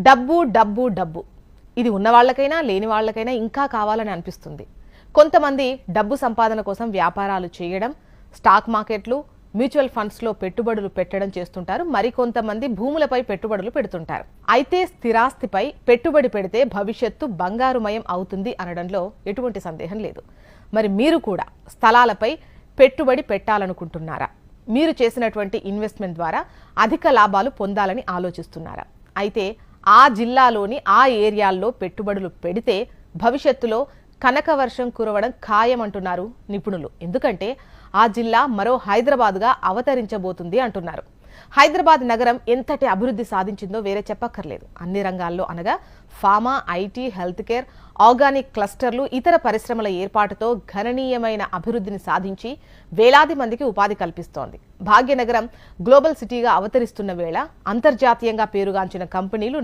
డబ్బు డబ్బు డబ్బు ఇది ఉన్న వాళ్ళకైనా లేని వాళ్ళకైనా ఇంకా కావాలని అనిపిస్తుంది. కొంతమంది డబ్బు సంపాదన కోసం వ్యాపారాలు చేయడం, స్టాక్ మార్కెట్లు, మ్యూచువల్ ఫండ్స్లో పెట్టుబడులు పెట్టడం చేస్తుంటారు. మరికొంతమంది భూములపై పెట్టుబడులు పెడుతుంటారు. అయితే స్థిరాస్తిపై పెట్టుబడి పెడితే భవిష్యత్తు బంగారుమయం అవుతుంది అనడంలో ఎటువంటి సందేహం లేదు. మరి మీరు కూడా స్థలాలపై పెట్టుబడి పెట్టాలనుకుంటున్నారా? మీరు చేసినటువంటి ఇన్వెస్ట్మెంట్ ద్వారా అధిక లాభాలు పొందాలని ఆలోచిస్తున్నారా? అయితే ఆ జిల్లాలోని ఆ ఏరియాల్లో పెట్టుబడులు పెడితే భవిష్యత్తులో కనకవర్షం కురవడం ఖాయమంటున్నారు నిపుణులు. ఎందుకంటే ఆ జిల్లా మరో హైదరాబాద్గా అవతరించబోతుంది అంటున్నారు. హైదరాబాద్ నగరం ఎంతటి అభివృద్ధి సాధించిందో వేరే చెప్పక్కర్లేదు. అన్ని రంగాల్లో అనగా pharma, IT, health care, organic క్లస్టర్లు, ఇతర పరిశ్రమల ఏర్పాటుతో గణనీయమైన అభివృద్ధిని సాధించి వేలాది మందికి ఉపాధి కల్పిస్తోంది. భాగ్యనగరం గ్లోబల్ సిటీగా అవతరిస్తున్న వేళ అంతర్జాతీయంగా పేరుగాంచిన కంపెనీలు